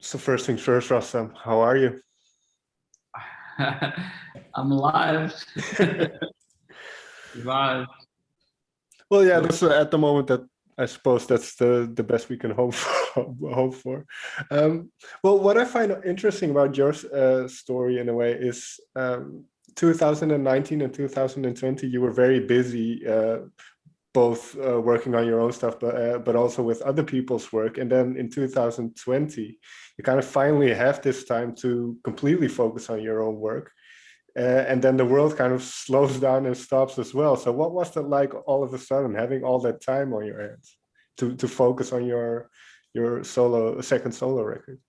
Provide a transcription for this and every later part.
So first things first, Rostam, how are you? I'm alive. Alive. Well, yeah, that's at the moment that I suppose that's the best we can hope for. Hope for. Well, what I find interesting about your story in a way is 2019 and 2020, you were very busy, both working on your own stuff, but also with other people's work. And then in 2020, you kind of finally have this time to completely focus on your own work. And then the world kind of slows down and stops as well. So what was it like all of a sudden having all that time on your hands to focus on your second solo record?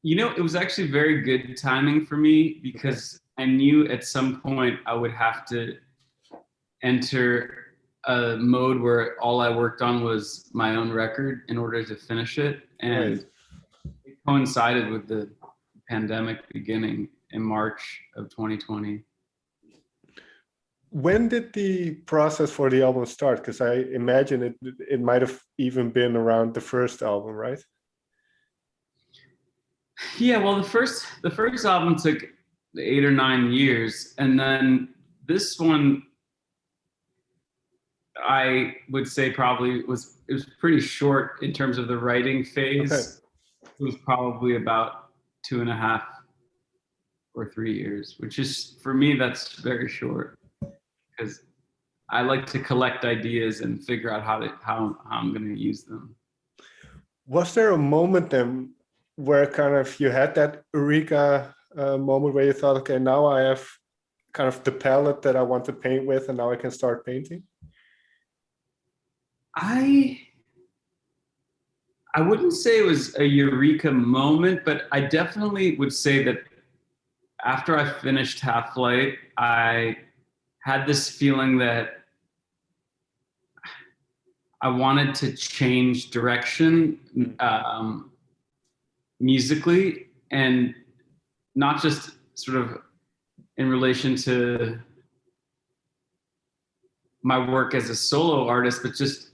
It was actually very good timing for me because I knew at some point I would have to enter a mode where all I worked on was my own record in order to finish it. And it coincided with the pandemic beginning in March of 2020. When did the process for the album start? Because I imagine it might have even been around the first album, right? Yeah, well, the first album took 8 or 9 years, and then this one, I would say probably it was pretty short in terms of the writing phase. Okay. It was probably about 2.5 or 3 years, which is, for me, that's very short because I like to collect ideas and figure out how I'm going to use them. Was there a moment then where kind of you had that Eureka moment where you thought, okay, now I have kind of the palette that I want to paint with, and now I can start painting? I wouldn't say it was a Eureka moment, but I definitely would say that after I finished Half Light, I had this feeling that I wanted to change direction musically, and not just sort of in relation to my work as a solo artist, but just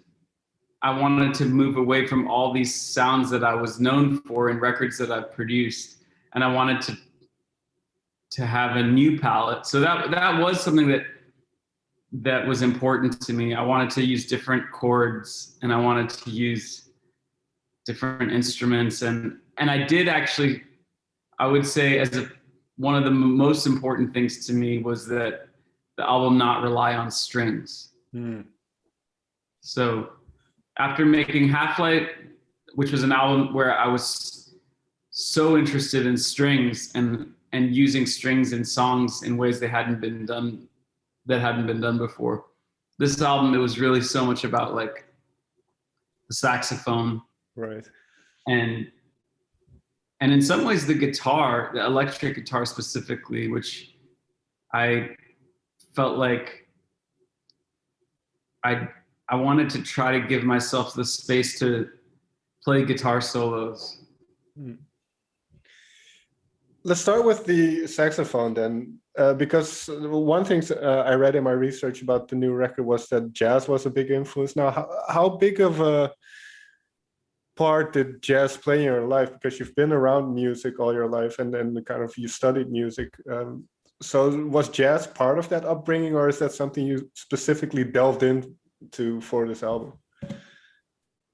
I wanted to move away from all these sounds that I was known for in records that I've produced, and I wanted to have a new palette. So that was something that was important to me. I wanted to use different chords, and I wanted to use different instruments, and I did actually, I would say, one of the most important things to me was that the album not rely on strings. So after making Half Light, which was an album where I was so interested in strings and using strings in songs in ways that hadn't been done before, this album, it was really so much about like the saxophone, right, and in some ways the guitar, the electric guitar specifically, which I felt like I wanted to try to give myself the space to play guitar solos. Let's start with the saxophone then, because one thing I read in my research about the new record was that jazz was a big influence. Now, how big of a part did jazz play in your life? Because you've been around music all your life, and then kind of you studied music. So was jazz part of that upbringing, or is that something you specifically delved into for this album?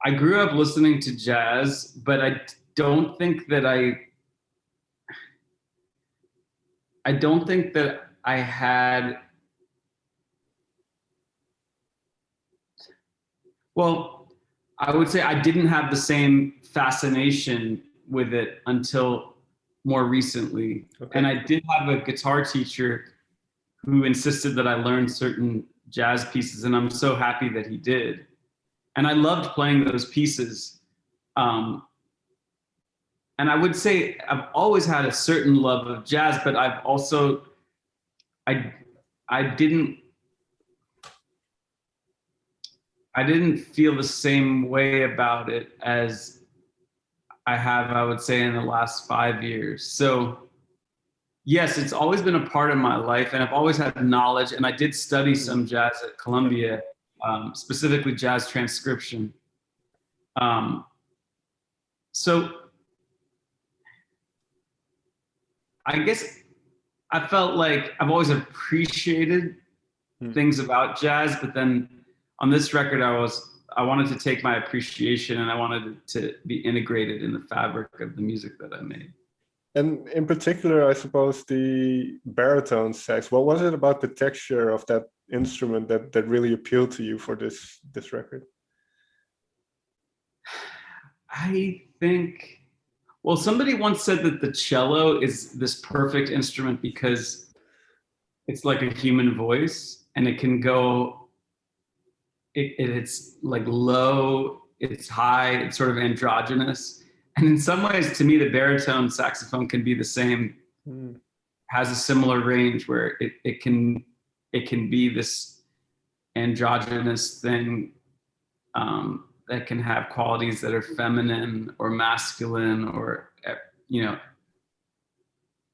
I grew up listening to jazz, but I don't think that I had, well, I would say I didn't have the same fascination with it until more recently. Okay. And I did have a guitar teacher who insisted that I learn certain jazz pieces, and I'm so happy that he did. And I loved playing those pieces. And I would say I've always had a certain love of jazz, but I've also, I didn't feel the same way about it as I have, I would say, in the last 5 years. So yes, it's always been a part of my life, and I've always had knowledge, and I did study some jazz at Columbia, specifically jazz transcription. So I guess I felt like I've always appreciated things about jazz, but then on this record, I wanted to take my appreciation and I wanted it to be integrated in the fabric of the music that I made. And in particular, I suppose the baritone sax, what was it about the texture of that instrument that really appealed to you for this record? I think, well, somebody once said that the cello is this perfect instrument because it's like a human voice and it can go, it's like low, it's high, it's sort of androgynous. And in some ways, to me, the baritone saxophone can be the same, has a similar range where it can be this androgynous thing that can have qualities that are feminine or masculine or, you know,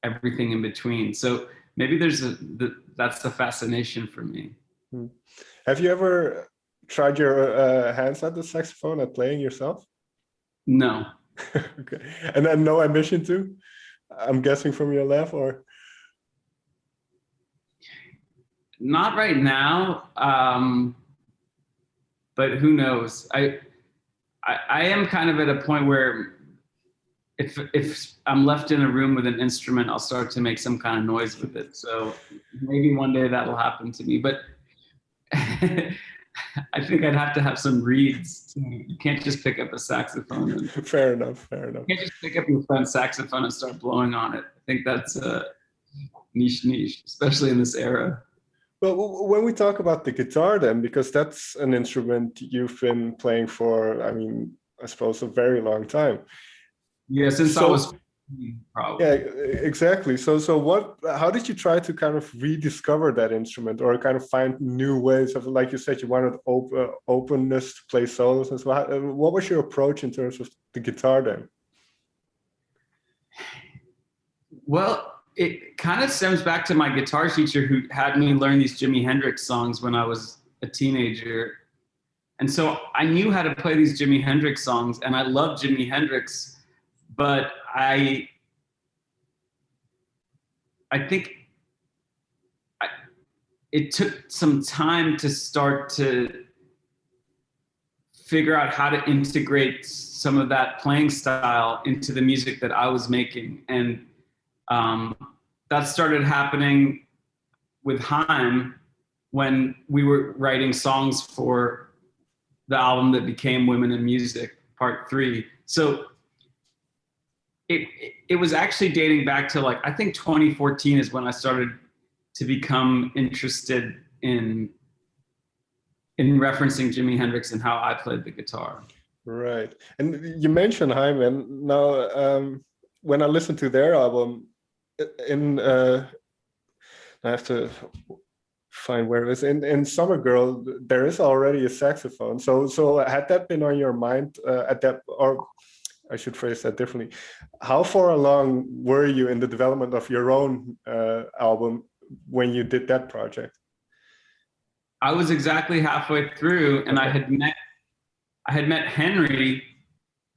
everything in between. So maybe that's the fascination for me. Have you ever tried your hands at the saxophone at playing yourself? No. Okay. And then no ambition to? I'm guessing from your laugh, or? Not right now, but who knows? I am kind of at a point where if I'm left in a room with an instrument, I'll start to make some kind of noise with it. So maybe one day that'll happen to me, but I think I'd have to have some reeds. You can't just pick up a saxophone. Fair enough. You can't just pick up your friend's saxophone and start blowing on it. I think that's a niche, especially in this era. Well, when we talk about the guitar then, because that's an instrument you've been playing for, I mean, I suppose a very long time. Yeah, since I was 15, probably. Yeah, exactly. So how did you try to kind of rediscover that instrument or kind of find new ways of, like you said, you wanted openness to play solos and so on. What was your approach in terms of the guitar then? Well, it kind of stems back to my guitar teacher who had me learn these Jimi Hendrix songs when I was a teenager. And so I knew how to play these Jimi Hendrix songs and I loved Jimi Hendrix, but I think it took some time to start to figure out how to integrate some of that playing style into the music that I was making. And that started happening with HAIM when we were writing songs for the album that became Women in Music Part 3. So it was actually dating back to, like, I think 2014 is when I started to become interested in referencing Jimi Hendrix and how I played the guitar. Right. And you mentioned HAIM, and now when I listened to their album, I have to find where it is. In Summer Girl, there is already a saxophone. So had that been on your mind at that, or I should phrase that differently. How far along were you in the development of your own album when you did that project? I was exactly halfway through, and I had met Henry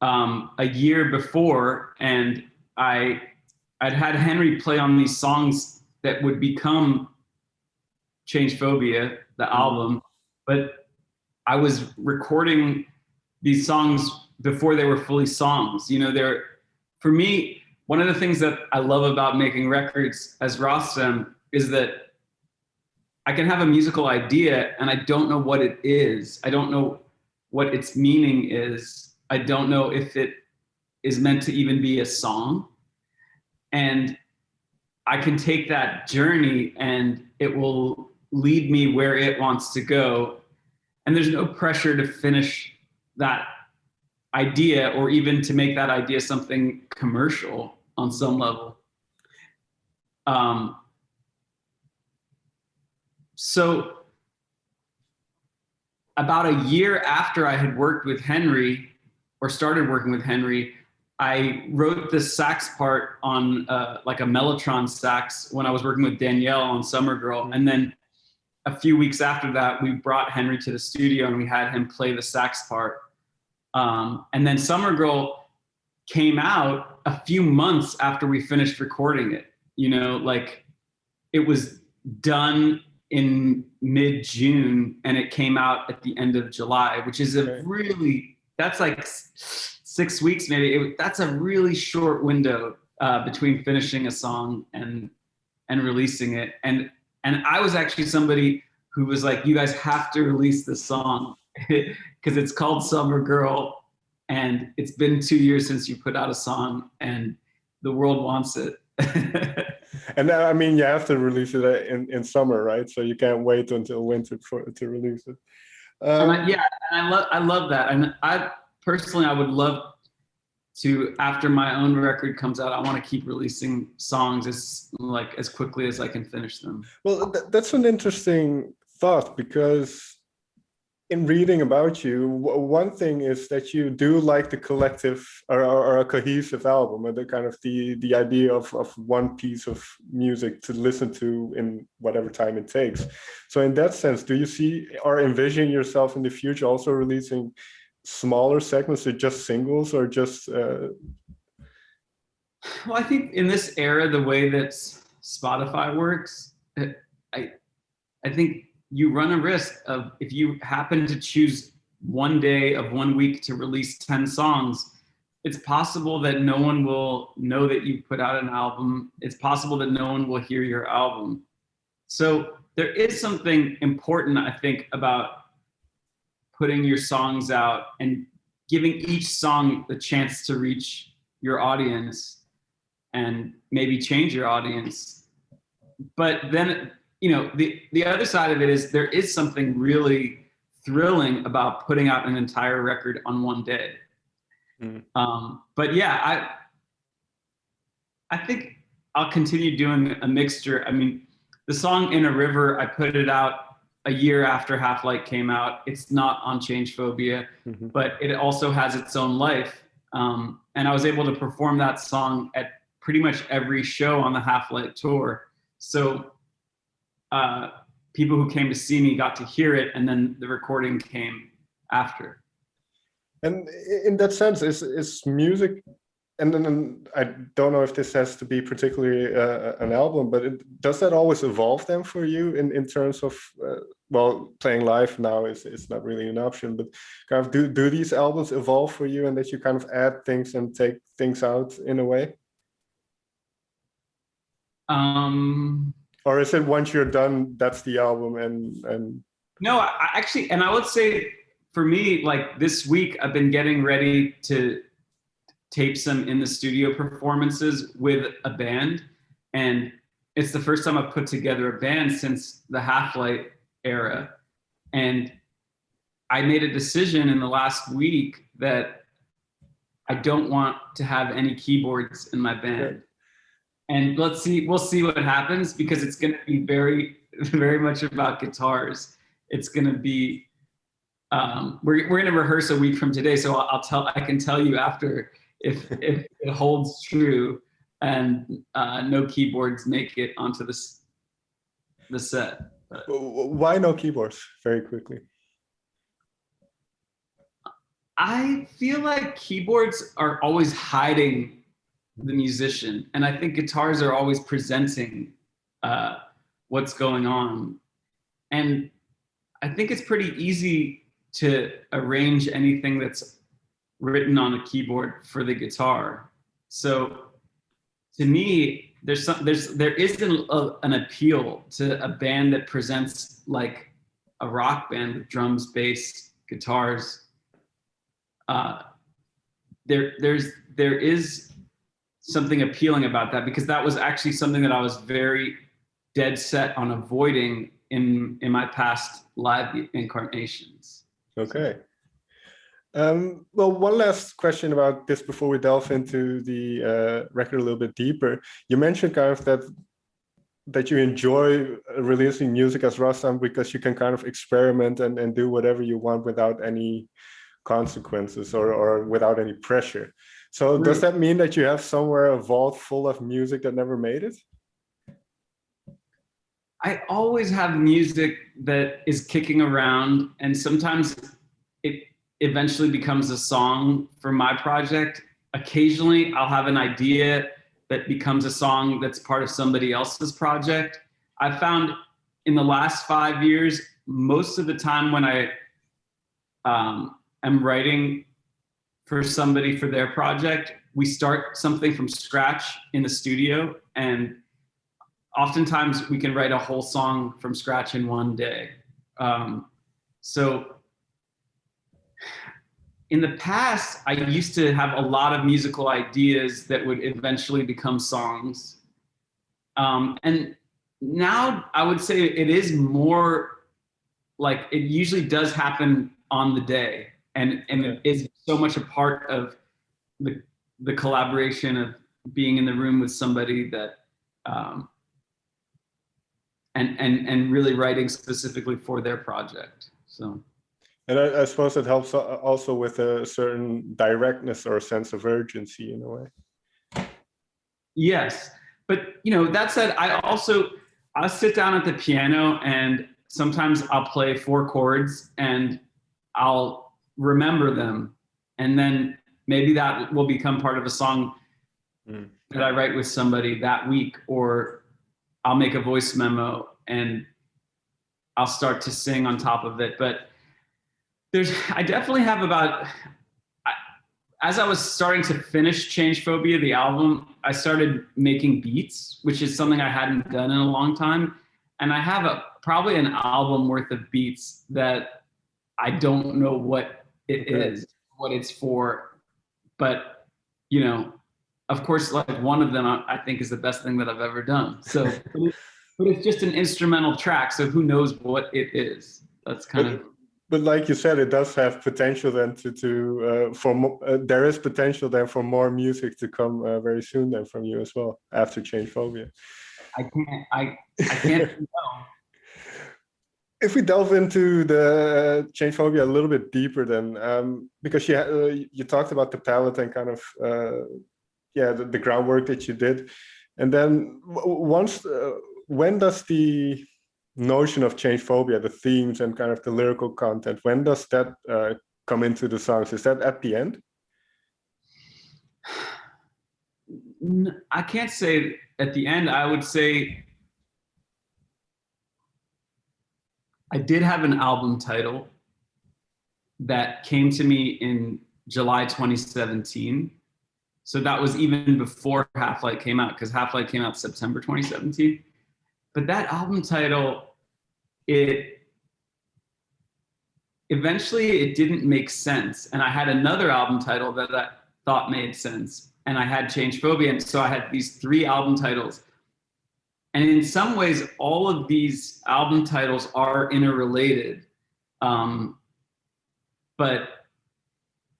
a year before, and I'd had Henry play on these songs that would become Changephobia, the album, but I was recording these songs before they were fully songs. You know, for me, one of the things that I love about making records as Rostam is that I can have a musical idea and I don't know what it is. I don't know what its meaning is. I don't know if it is meant to even be a song. And I can take that journey and it will lead me where it wants to go. And there's no pressure to finish that idea or even to make that idea something commercial on some level. So about a year after I had worked with Henry or started working with Henry, I wrote the sax part on like a Mellotron sax when I was working with Danielle on Summer Girl. And then a few weeks after that, we brought Henry to the studio and we had him play the sax part. And then Summer Girl came out a few months after we finished recording it. you know, like it was done in mid-June and it came out at the end of July, which is a really, that's like 6 weeks maybe. That's a really short window between finishing a song and releasing it. And I was actually somebody who was like, you guys have to release this song because it's called Summer Girl and it's been 2 years since you put out a song and the world wants it. And I mean, you have to release it in summer, right? So you can't wait until winter to release it. Yeah, and I love that. And I personally, I would love to, after my own record comes out, I want to keep releasing songs as quickly as I can finish them. Well, that's an interesting thought, because in reading about you, one thing is that you do like the collective or a cohesive album, or the kind of the idea of one piece of music to listen to in whatever time it takes. So in that sense, do you see or envision yourself in the future also releasing smaller segments, or just singles, or just Well, I think in this era, the way that Spotify works, I think you run a risk of, if you happen to choose one day of 1 week to release 10 songs, it's possible that no one will know that you put out an album. It's possible that no one will hear your album. So there is something important, I think, about putting your songs out and giving each song the chance to reach your audience and maybe change your audience. But then, you know, the other side of it is there is something really thrilling about putting out an entire record on one day. But yeah, I think I'll continue doing a mixture. I mean, the song In a River, I put it out a year after Half Light came out. It's not on Changephobia, but it also has its own life. And I was able to perform that song at pretty much every show on the Half Light tour. So people who came to see me got to hear it, and then the recording came after. And in that sense, is music, and then I don't know if this has to be particularly an album, but does that always evolve then for you in terms of, well, playing live now is not really an option, but kind of do these albums evolve for you, and that you kind of add things and take things out in a way? Or is it once you're done, that's the album and... No, I actually, and I would say for me, like this week, I've been getting ready to tape some in the studio performances with a band. And it's the first time I've put together a band since the Half Light era. And I made a decision in the last week that I don't want to have any keyboards in my band. And we'll see what happens, because it's going to be very, very much about guitars. It's going to be, we're going to rehearse a week from today. So I can tell you after if it holds true and no keyboards make it onto the set. But why no keyboards, very quickly? I feel like keyboards are always hiding the musician, and I think guitars are always presenting what's going on. And I think it's pretty easy to arrange anything that's written on a keyboard for the guitar. So to me, there is an appeal to a band that presents like a rock band with drums, bass, guitars. There is something appealing about that, because that was actually something that I was very dead set on avoiding in my past live incarnations. Okay. Well, one last question about this before we delve into the record a little bit deeper. You mentioned kind of that you enjoy releasing music as Rostam because you can kind of experiment and do whatever you want without any consequences or without any pressure. So does that mean that you have somewhere a vault full of music that never made it? I always have music that is kicking around, and sometimes it eventually becomes a song for my project. Occasionally I'll have an idea that becomes a song that's part of somebody else's project. I found in the last 5 years, most of the time when I am writing for somebody for their project, we start something from scratch in the studio, and oftentimes we can write a whole song from scratch in one day. So in the past, I used to have a lot of musical ideas that would eventually become songs. And now I would say it is more like it usually does happen on the day. And it is so much a part of the collaboration of being in the room with somebody that, and really writing specifically for their project, so. And I suppose it helps also with a certain directness or a sense of urgency in a way. Yes, but that said, I'll sit down at the piano and sometimes I'll play 4 chords and I'll remember them, and then maybe that will become part of a song that I write with somebody that week, or I'll make a voice memo and I'll start to sing on top of it. But I definitely have as I was starting to finish Changephobia, the album, I started making beats, which is something I hadn't done in a long time. And I have probably an album worth of beats that I don't know what it is, what it's for. But, of course, like one of them I think is the best thing that I've ever done. So, but it's just an instrumental track. So who knows what it is? That's kind of. But like you said, it does have potential then there is potential then for more music to come very soon then from you as well after Changephobia. I can't know. If we delve into the Changephobia a little bit deeper then, because you talked about the palette and kind of, the groundwork that you did. And then when does the notion of Changephobia, the themes and kind of the lyrical content, when does that come into the songs? Is that at the end? I can't say at the end. I would say I did have an album title that came to me in July 2017. So that was even before Half-Light came out, because Half-Light came out September 2017. But that album title, eventually it didn't make sense. And I had another album title that I thought made sense. And I had Changephobia. And so I had these 3 album titles. And in some ways, all of these album titles are interrelated. But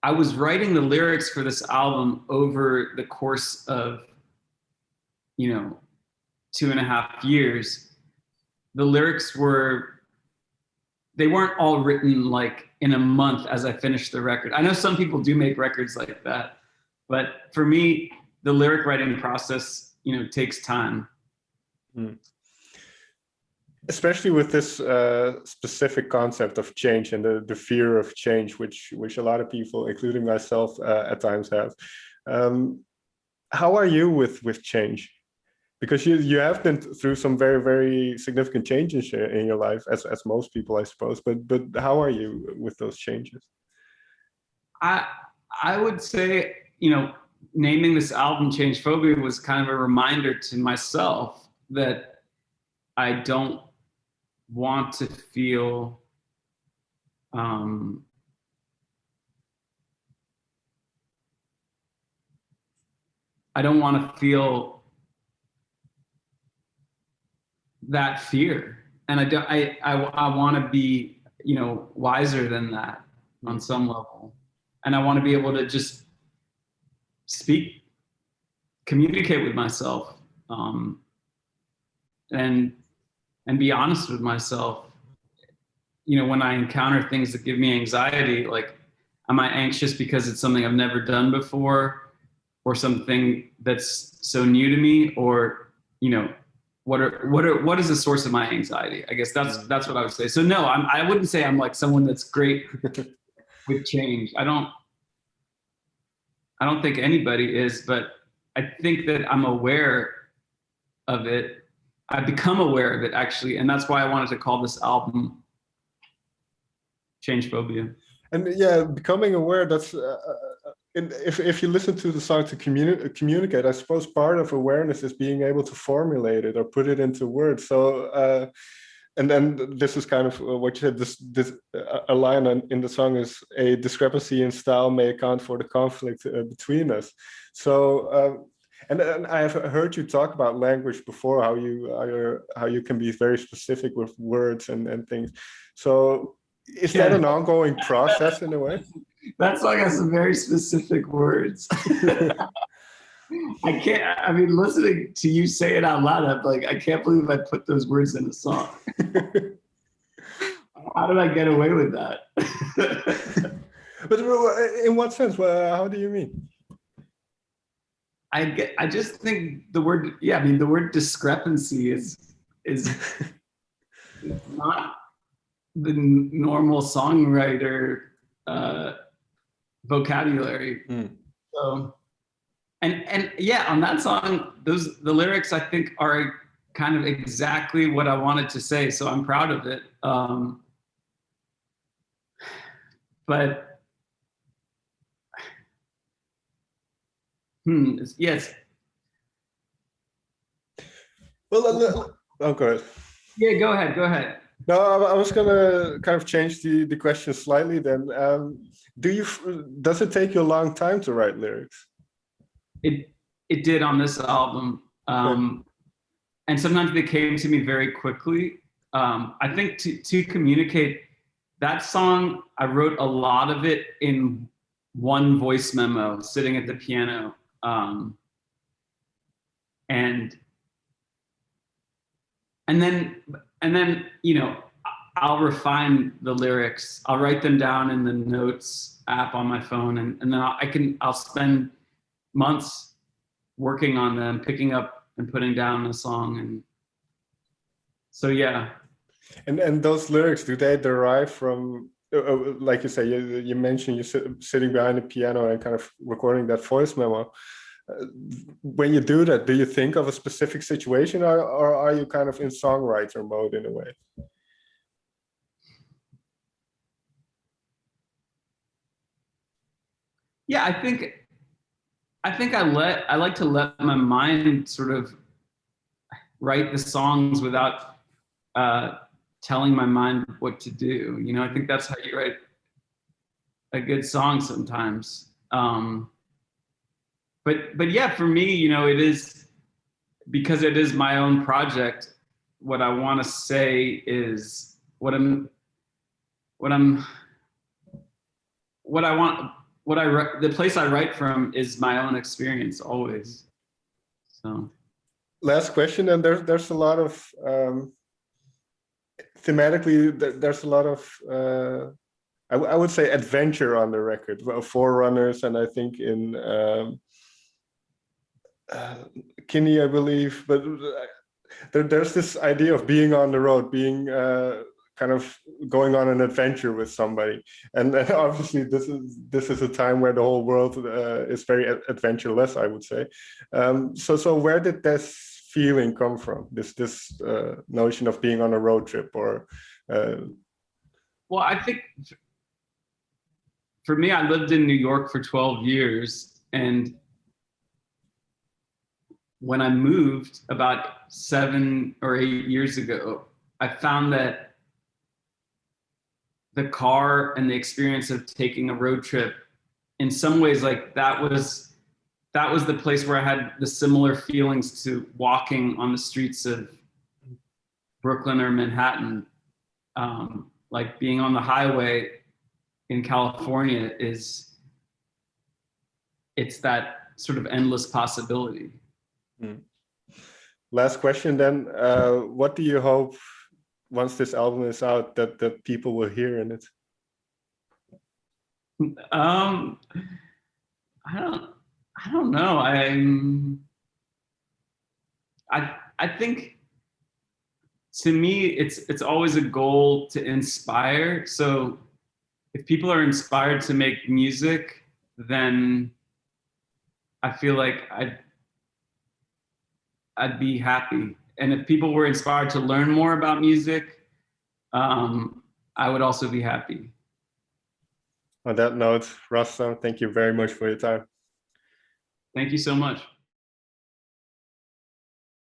I was writing the lyrics for this album over the course of, 2.5 years. The lyrics they weren't all written like in a month as I finished the record. I know some people do make records like that, but for me, the lyric writing process, takes time. Especially with this specific concept of change and the fear of change, which a lot of people, including myself, at times have. How are you with change? Because you have been through some very, very significant changes in your life, as most people, I suppose. But how are you with those changes? I would say, naming this album Changephobia was kind of a reminder to myself that I don't want to feel that fear, and I want to be wiser than that on some level, and I want to be able to just communicate with myself, and be honest with myself. When I encounter things that give me anxiety, like, am I anxious because it's something I've never done before, or something that's so new to me, or what is the source of my anxiety? I guess that's what I would say. So no, I wouldn't say I'm like someone that's great with change. I don't think anybody is, but I think that I'm aware of it. I've become aware of it, actually, and that's why I wanted to call this album Changephobia. And yeah, becoming aware, that's if you listen to the song to communicate, I suppose part of awareness is being able to formulate it or put it into words. So and then this is kind of what you said, this a line in the song is, a discrepancy in style may account for the conflict between us. So and I have heard you talk about language before, how you can be very specific with words and things. So is that an ongoing process in a way? That song has some very specific words. I can't, I mean, listening to you say it out loud, I'm like, I can't believe I put those words in a song. How did I get away with that? But in what sense? How do you mean? I just think the word, I mean, the word discrepancy is not the normal songwriter vocabulary. So, and yeah, on that song, the lyrics I think are kind of exactly what I wanted to say. So I'm proud of it. But yes. Well, okay. Yeah, go ahead. No, I was gonna kind of change the question slightly then. Does it take you a long time to write lyrics? It did on this album. And sometimes they came to me very quickly. I think to communicate, that song, I wrote a lot of it in one voice memo, sitting at the piano. And then, you know, I'll refine the lyrics. I'll write them down in the notes app on my phone, and then I'll spend months working on them, picking up and putting down a song. And so, yeah. And those lyrics, do they derive from, like you say, you mentioned you're sitting behind the piano and kind of recording that voice memo. When you do that, do you think of a specific situation, or are you kind of in songwriter mode in a way? Yeah, I think I like to let my mind sort of write the songs without telling my mind what to do. You know, I think that's how you write a good song sometimes. But yeah, for me, you know, it is, because it is my own project. What I want to say is the place I write from is my own experience always. So. Last question, and there's a lot of thematically, there's a lot of I would say adventure on the record, Forerunners, and I think in Kinney, I believe, but there's this idea of being on the road, being kind of going on an adventure with somebody, and obviously this is a time where the whole world is very adventureless, I would say. So where did this feeling come from? This notion of being on a road trip, or? Well, I think for me, I lived in New York for 12 years, and when I moved about 7 or 8 years ago, I found that the car and the experience of taking a road trip, in some ways, like that was the place where I had the similar feelings to walking on the streets of Brooklyn or Manhattan. Like being on the highway in California it's that sort of endless possibility. Last question then, what do you hope, once this album is out, that people will hear in it? I don't know. I think, to me, it's always a goal to inspire. So if people are inspired to make music, then I feel like I'd be happy. And if people were inspired to learn more about music, I would also be happy. On that note, Rostam, thank you very much for your time. Thank you so much.